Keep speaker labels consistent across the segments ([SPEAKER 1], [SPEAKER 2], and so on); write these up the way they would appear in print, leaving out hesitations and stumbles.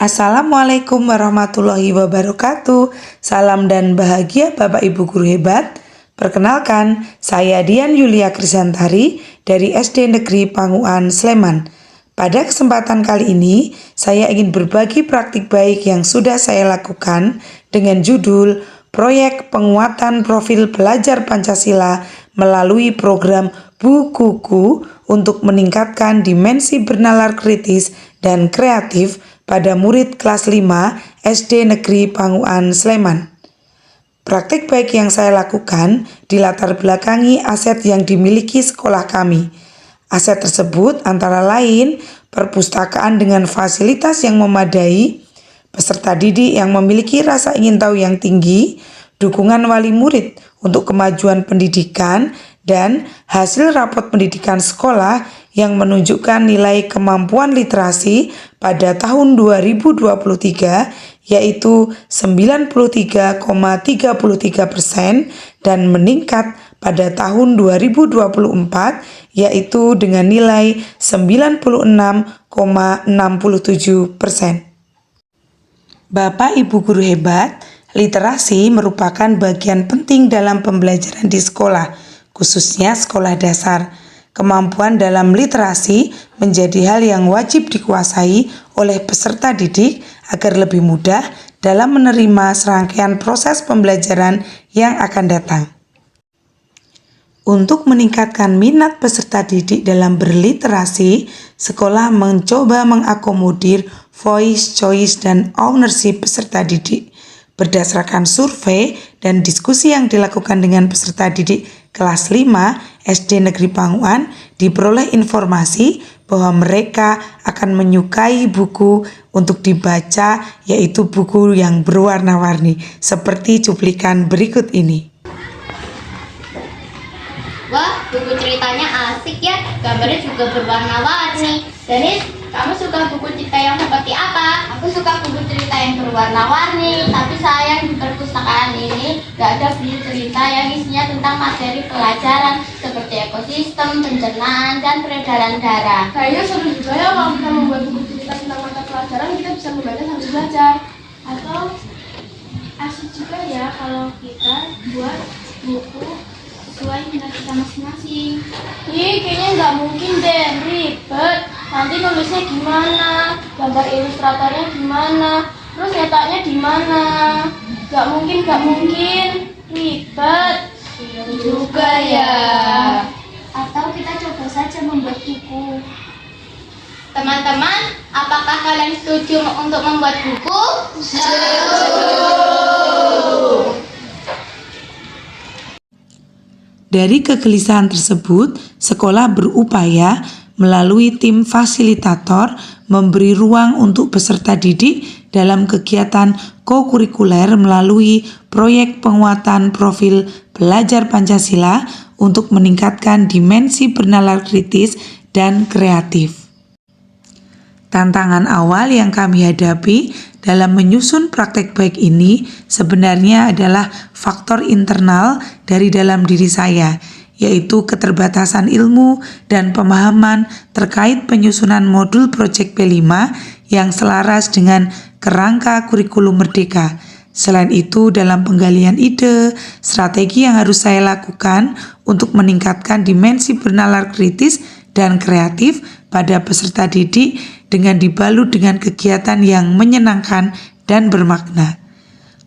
[SPEAKER 1] Assalamualaikum warahmatullahi wabarakatuh. Salam dan bahagia Bapak Ibu Guru Hebat. Perkenalkan, saya Dian Yulia Krisantari dari SD Negeri Panguan, Sleman. Pada kesempatan kali ini, saya ingin berbagi praktik baik yang sudah saya lakukan dengan judul Proyek Penguatan Profil Pelajar Pancasila melalui program Bukuku untuk meningkatkan dimensi bernalar kritis dan kreatif pada murid kelas 5 SD Negeri Panguan, Sleman. Praktik baik yang saya lakukan dilatar belakangi aset yang dimiliki sekolah kami. Aset tersebut antara lain perpustakaan dengan fasilitas yang memadai, peserta didik yang memiliki rasa ingin tahu yang tinggi, dukungan wali murid untuk kemajuan pendidikan, dan hasil rapot pendidikan sekolah yang menunjukkan nilai kemampuan literasi pada tahun 2023 yaitu 93,33% dan meningkat pada tahun 2024 yaitu dengan nilai 96,67%. Bapak Ibu Guru Hebat, literasi merupakan bagian penting dalam pembelajaran di sekolah, khususnya sekolah dasar. Kemampuan dalam literasi menjadi hal yang wajib dikuasai oleh peserta didik agar lebih mudah dalam menerima serangkaian proses pembelajaran yang akan datang. Untuk meningkatkan minat peserta didik dalam berliterasi, sekolah mencoba mengakomodir voice, choice, dan ownership peserta didik. Berdasarkan survei dan diskusi yang dilakukan dengan peserta didik kelas 5 SD Negeri Panguan, diperoleh informasi bahwa mereka akan menyukai buku untuk dibaca, yaitu buku yang berwarna-warni, seperti cuplikan berikut ini.
[SPEAKER 2] Wah, buku ceritanya asik ya, gambarnya juga berwarna-warni. Denis, kamu suka buku cerita yang seperti apa? Aku suka buku cerita yang berwarna-warni, tapi sayang di perpustakaan ini gak ada buku cerita yang isinya tentang materi pelajaran seperti ekosistem, pencernaan, dan peredaran darah.
[SPEAKER 3] Kayaknya seru juga ya kalau kita membuat buku cerita tentang mata pelajaran, kita bisa membaca sambil belajar.
[SPEAKER 4] Atau asik juga ya kalau kita buat buku sesuai minat kita masing-masing.
[SPEAKER 3] Ih, kayaknya nggak mungkin deh, ribet. Nanti nulisnya gimana, gambar ilustratornya gimana, terus nyetaknya di mana? Nggak mungkin, ribet.
[SPEAKER 2] Juga ya.
[SPEAKER 4] Atau kita coba saja membuat buku.
[SPEAKER 2] Teman-teman, apakah kalian setuju untuk membuat buku?
[SPEAKER 1] Dari kegelisahan tersebut, sekolah berupaya melalui tim fasilitator memberi ruang untuk peserta didik dalam kegiatan kokurikuler melalui proyek penguatan profil pelajar Pancasila untuk meningkatkan dimensi bernalar kritis dan kreatif. Tantangan awal yang kami hadapi dalam menyusun praktek baik ini sebenarnya adalah faktor internal dari dalam diri saya, yaitu keterbatasan ilmu dan pemahaman terkait penyusunan modul Project P5 yang selaras dengan kerangka kurikulum merdeka. Selain itu, dalam penggalian ide, strategi yang harus saya lakukan untuk meningkatkan dimensi bernalar kritis dan kreatif pada peserta didik dengan dibalut dengan kegiatan yang menyenangkan dan bermakna.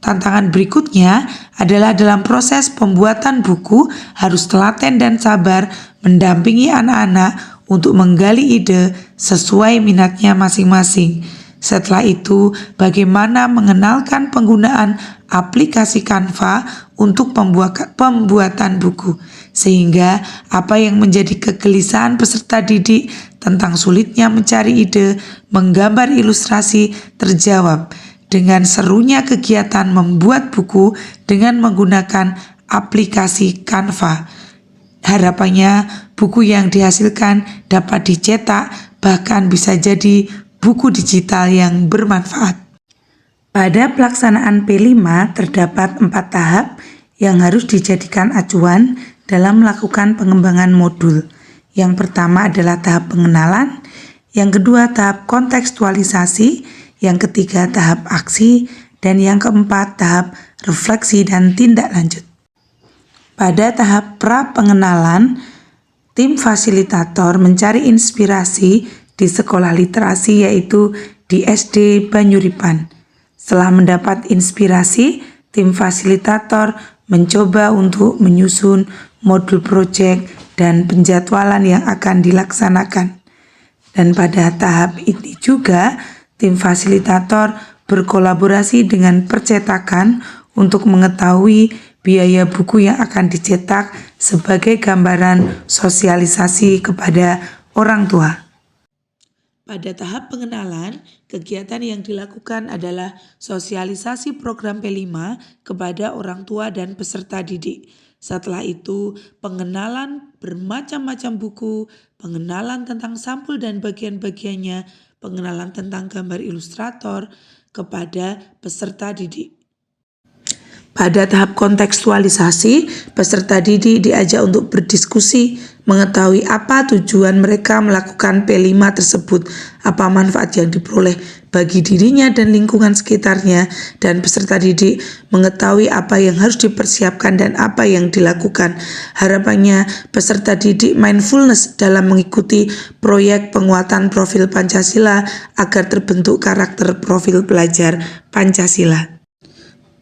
[SPEAKER 1] Tantangan berikutnya adalah dalam proses pembuatan buku harus telaten dan sabar mendampingi anak-anak untuk menggali ide sesuai minatnya masing-masing. Setelah itu, bagaimana mengenalkan penggunaan aplikasi Canva untuk pembuatan buku, sehingga apa yang menjadi kegelisahan peserta didik tentang sulitnya mencari ide menggambar ilustrasi terjawab dengan serunya kegiatan membuat buku dengan menggunakan aplikasi Canva. Harapannya buku yang dihasilkan dapat dicetak, bahkan bisa jadi buku digital yang bermanfaat. Pada pelaksanaan P5 terdapat 4 tahap yang harus dijadikan acuan dalam melakukan pengembangan modul. Yang pertama adalah tahap pengenalan, yang kedua tahap kontekstualisasi, Yang ketiga, tahap aksi. Dan yang keempat, tahap refleksi dan tindak lanjut. Pada tahap pra-pengenalan, tim fasilitator mencari inspirasi di sekolah literasi yaitu di SD Banyuripan. Setelah mendapat inspirasi, tim fasilitator mencoba untuk menyusun modul proyek dan penjadwalan yang akan dilaksanakan. Dan pada tahap ini juga, tim fasilitator berkolaborasi dengan percetakan untuk mengetahui biaya buku yang akan dicetak sebagai gambaran sosialisasi kepada orang tua. Pada tahap pengenalan, kegiatan yang dilakukan adalah sosialisasi program P5 kepada orang tua dan peserta didik. Setelah itu, pengenalan bermacam-macam buku, pengenalan tentang sampul dan bagian-bagiannya, pengenalan tentang gambar ilustrator kepada peserta didik. Pada tahap kontekstualisasi, peserta didik diajak untuk berdiskusi, mengetahui apa tujuan mereka melakukan P5 tersebut, apa manfaat yang diperoleh bagi dirinya dan lingkungan sekitarnya, dan peserta didik mengetahui apa yang harus dipersiapkan dan apa yang dilakukan. Harapannya, peserta didik mindfulness dalam mengikuti proyek penguatan profil Pancasila agar terbentuk karakter profil pelajar Pancasila.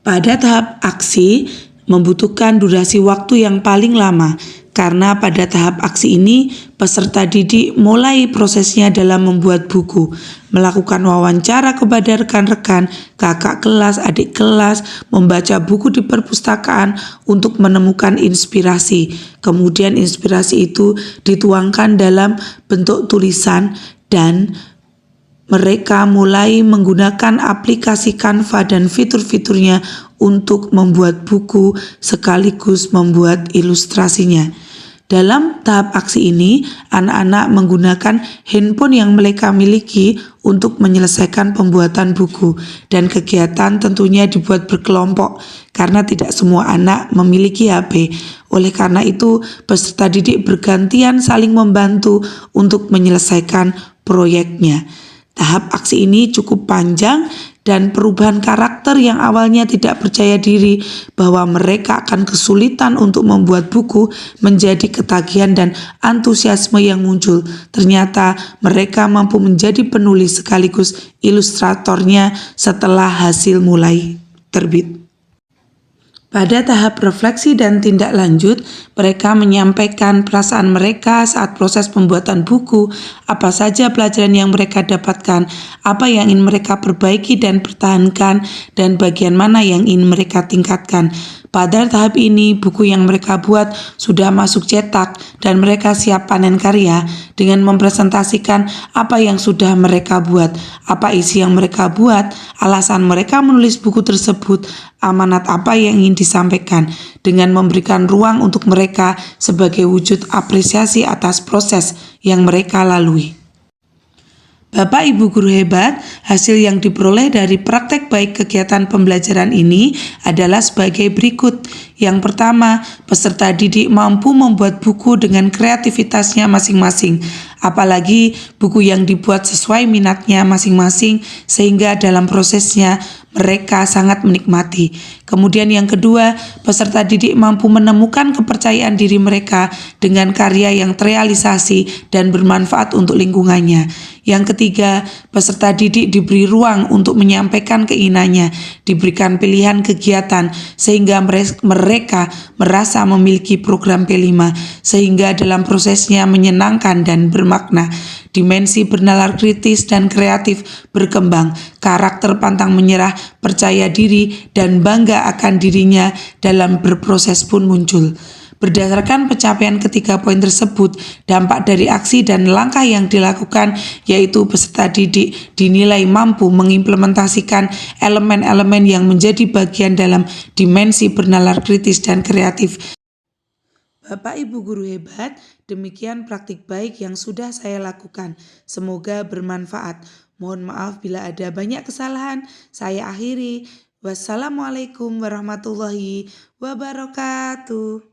[SPEAKER 1] Pada tahap aksi, membutuhkan durasi waktu yang paling lama, karena pada tahap aksi ini, peserta didik mulai prosesnya dalam membuat buku, melakukan wawancara kepada rekan-rekan, kakak kelas, adik kelas, membaca buku di perpustakaan untuk menemukan inspirasi. Kemudian inspirasi itu dituangkan dalam bentuk tulisan dan mereka mulai menggunakan aplikasi Canva dan fitur-fiturnya untuk membuat buku sekaligus membuat ilustrasinya. Dalam tahap aksi ini, anak-anak menggunakan handphone yang mereka miliki untuk menyelesaikan pembuatan buku, dan kegiatan tentunya dibuat berkelompok karena tidak semua anak memiliki HP. Oleh karena itu, peserta didik bergantian saling membantu untuk menyelesaikan proyeknya. Tahap aksi ini cukup panjang dan perubahan karakter yang awalnya tidak percaya diri bahwa mereka akan kesulitan untuk membuat buku menjadi ketagihan dan antusiasme yang muncul. Ternyata mereka mampu menjadi penulis sekaligus ilustratornya setelah hasil mulai terbit. Pada tahap refleksi dan tindak lanjut, mereka menyampaikan perasaan mereka saat proses pembuatan buku, apa saja pelajaran yang mereka dapatkan, apa yang ingin mereka perbaiki dan pertahankan, dan bagian mana yang ingin mereka tingkatkan. Pada tahap ini, buku yang mereka buat sudah masuk cetak dan mereka siap panen karya dengan mempresentasikan apa yang sudah mereka buat, apa isi yang mereka buat, alasan mereka menulis buku tersebut, amanat apa yang ingin disampaikan, dengan memberikan ruang untuk mereka sebagai wujud apresiasi atas proses yang mereka lalui. Bapak Ibu guru hebat, hasil yang diperoleh dari praktek baik kegiatan pembelajaran ini adalah sebagai berikut. Yang pertama, peserta didik mampu membuat buku dengan kreativitasnya masing-masing, apalagi buku yang dibuat sesuai minatnya masing-masing sehingga dalam prosesnya mereka sangat menikmati. Kemudian yang kedua, peserta didik mampu menemukan kepercayaan diri mereka dengan karya yang terrealisasi dan bermanfaat untuk lingkungannya. Yang ketiga, peserta didik diberi ruang untuk menyampaikan keinginannya, diberikan pilihan kegiatan sehingga mereka merasa memiliki program P5 sehingga dalam prosesnya menyenangkan dan bermakna. Dimensi bernalar kritis dan kreatif berkembang, karakter pantang menyerah, percaya diri, dan bangga akan dirinya dalam berproses pun muncul. Berdasarkan pencapaian ketiga poin tersebut, dampak dari aksi dan langkah yang dilakukan yaitu peserta didik dinilai mampu mengimplementasikan elemen-elemen yang menjadi bagian dalam dimensi bernalar kritis dan kreatif. Bapak Ibu guru hebat, demikian praktik baik yang sudah saya lakukan. Semoga bermanfaat. Mohon maaf bila ada banyak kesalahan. Saya akhiri. Wassalamualaikum warahmatullahi wabarakatuh.